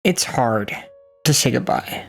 It's hard to say goodbye.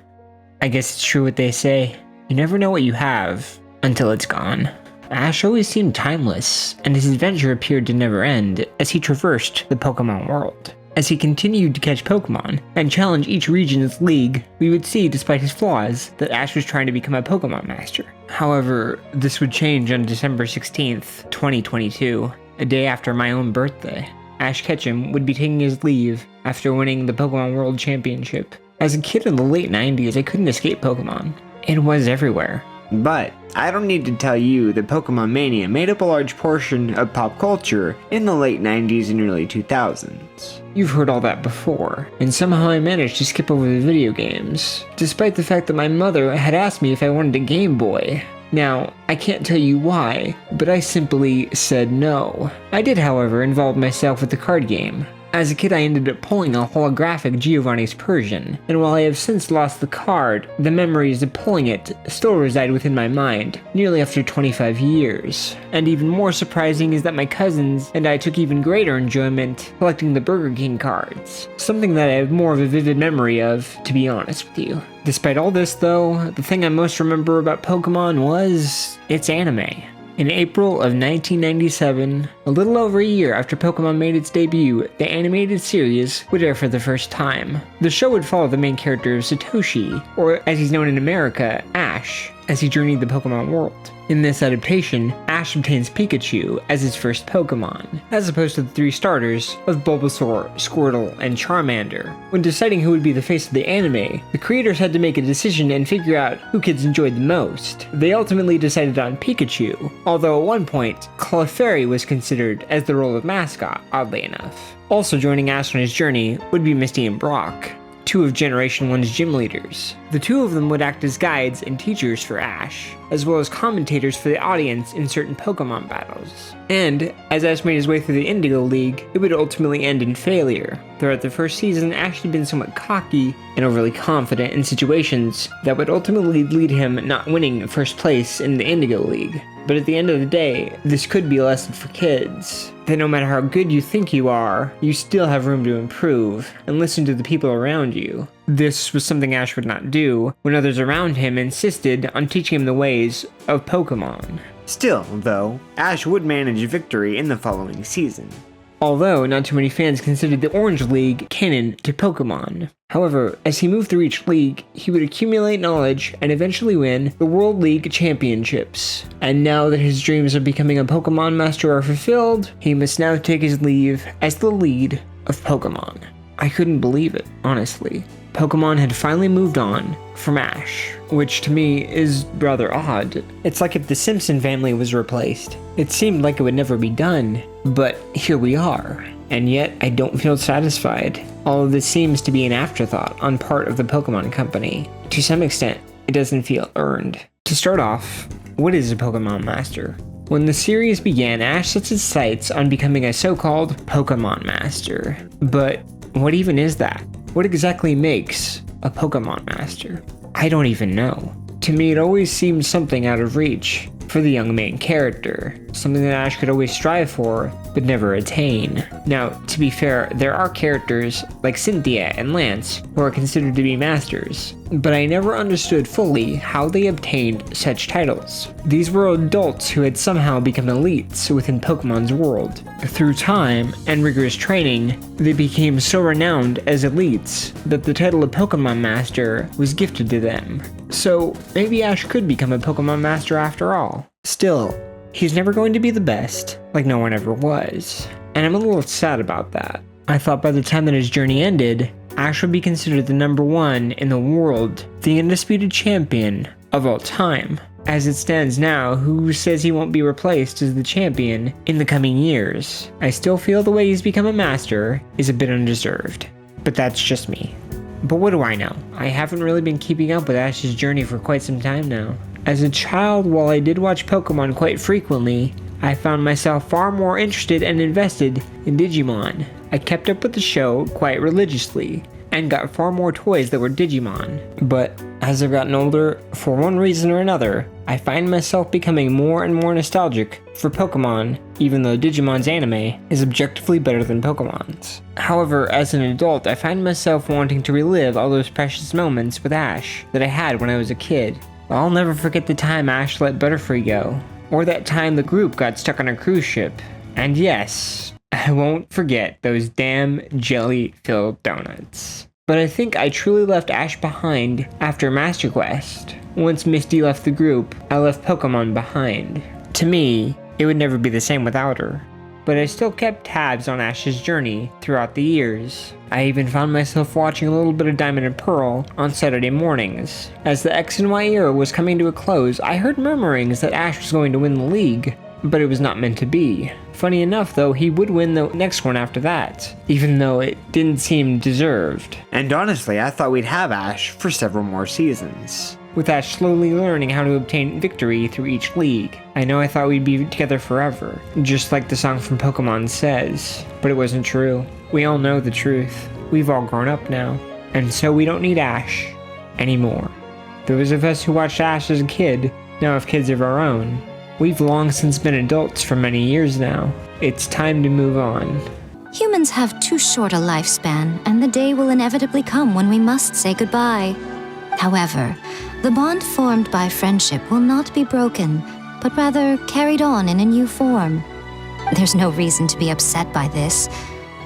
I guess it's true what they say. You never know what you have until it's gone. Ash always seemed timeless, and his adventure appeared to never end as he traversed the Pokemon world. As he continued to catch Pokemon and challenge each region's league, we would see, despite his flaws, that Ash was trying to become a Pokemon master. However, this would change on December 16th, 2022, a day after my own birthday. Ash Ketchum would be taking his leave after winning the Pokemon World Championship. As a kid in the late 90s, I couldn't escape Pokemon. It was everywhere. But I don't need to tell you that Pokemon Mania made up a large portion of pop culture in the late 90s and early 2000s. You've heard all that before, and somehow I managed to skip over the video games, despite the fact that my mother had asked me if I wanted a Game Boy. Now, I can't tell you why, but I simply said no. I did, however, involve myself with the card game. As a kid, I ended up pulling a holographic Giovanni's Persian, and while I have since lost the card, the memories of pulling it still reside within my mind, nearly after 25 years. And even more surprising is that my cousins and I took even greater enjoyment collecting the Burger King cards, something that I have more of a vivid memory of, to be honest with you. Despite all this though, the thing I most remember about Pokemon was its anime. In April of 1997, a little over a year after Pokemon made its debut, the animated series would air for the first time. The show would follow the main character Satoshi, or as he's known in America, Ash, as he journeyed the Pokemon world. In this adaptation, Ash obtains Pikachu as his first Pokemon, as opposed to the three starters of Bulbasaur, Squirtle, and Charmander. When deciding who would be the face of the anime, the creators had to make a decision and figure out who kids enjoyed the most. They ultimately decided on Pikachu, although at one point, Clefairy was considered as the role of mascot, oddly enough. Also joining Ash on his journey would be Misty and Brock, two of Generation 1's gym leaders. The two of them would act as guides and teachers for Ash, as well as commentators for the audience in certain Pokemon battles. And, as Ash made his way through the Indigo League, it would ultimately end in failure. Throughout the first season, Ash had been somewhat cocky and overly confident in situations that would ultimately lead him not winning first place in the Indigo League. But at the end of the day, this could be a lesson for kids, that no matter how good you think you are, you still have room to improve, and listen to the people around you. This was something Ash would not do when others around him insisted on teaching him the ways of Pokemon. Still, though, Ash would manage victory in the following season. Although not too many fans considered the Orange League canon to Pokemon. However, as he moved through each league, he would accumulate knowledge and eventually win the World League Championships. And now that his dreams of becoming a Pokemon Master are fulfilled, he must now take his leave as the lead of Pokemon. I couldn't believe it, honestly. Pokemon had finally moved on from Ash, which to me is rather odd. It's like if the Simpson family was replaced. It seemed like it would never be done, but here we are. And yet, I don't feel satisfied. All of this seems to be an afterthought on part of the Pokemon Company. To some extent, it doesn't feel earned. To start off, what is a Pokemon Master? When the series began, Ash sets his sights on becoming a so-called Pokemon Master. But what even is that? What exactly makes a Pokemon Master? I don't even know. To me, it always seemed something out of reach for the young main character, something that Ash could always strive for, but never attain. Now, to be fair, there are characters like Cynthia and Lance who are considered to be masters, but I never understood fully how they obtained such titles. These were adults who had somehow become elites within Pokemon's world. Through time and rigorous training, they became so renowned as elites that the title of Pokemon Master was gifted to them. So maybe Ash could become a Pokemon Master after all. Still, he's never going to be the best, like no one ever was. And I'm a little sad about that. I thought by the time that his journey ended, Ash would be considered the number one in the world, the undisputed champion of all time. As it stands now, who says he won't be replaced as the champion in the coming years? I still feel the way he's become a master is a bit undeserved. But that's just me. But what do I know? I haven't really been keeping up with Ash's journey for quite some time now. As a child, while I did watch Pokemon quite frequently, I found myself far more interested and invested in Digimon. I kept up with the show quite religiously, and got far more toys that were Digimon. But as I've gotten older, for one reason or another, I find myself becoming more and more nostalgic for Pokemon even though Digimon's anime is objectively better than Pokemon's. However, as an adult, I find myself wanting to relive all those precious moments with Ash that I had when I was a kid. I'll never forget the time Ash let Butterfree go, or that time the group got stuck on a cruise ship. And yes, I won't forget those damn jelly-filled donuts. But I think I truly left Ash behind after Master Quest. Once Misty left the group, I left Pokemon behind. To me, it would never be the same without her. But I still kept tabs on Ash's journey throughout the years. I even found myself watching a little bit of Diamond and Pearl on Saturday mornings. As the X and Y era was coming to a close, I heard murmurings that Ash was going to win the league, but it was not meant to be. Funny enough though, he would win the next one after that, even though it didn't seem deserved. And honestly, I thought we'd have Ash for several more seasons. With Ash slowly learning how to obtain victory through each league. I know I thought we'd be together forever, just like the song from Pokemon says, but it wasn't true. We all know the truth. We've all grown up now, and so we don't need Ash anymore. Those of us who watched Ash as a kid now have kids of our own. We've long since been adults for many years now. It's time to move on. Humans have too short a lifespan, and the day will inevitably come when we must say goodbye. However, the bond formed by friendship will not be broken, but rather carried on in a new form. There's no reason to be upset by this.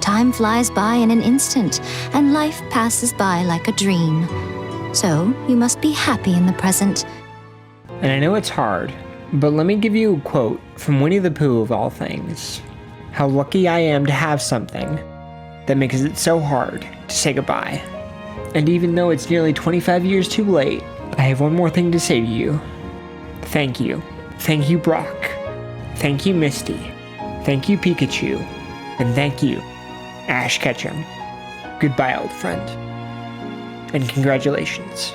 Time flies by in an instant, and life passes by like a dream. So, you must be happy in the present. And I know it's hard, but let me give you a quote from Winnie the Pooh of all things. How lucky I am to have something that makes it so hard to say goodbye. And even though it's nearly 25 years too late, I have one more thing to say to you. Thank you. Thank you, Brock. Thank you, Misty. Thank you, Pikachu. And thank you, Ash Ketchum. Goodbye, old friend. And congratulations.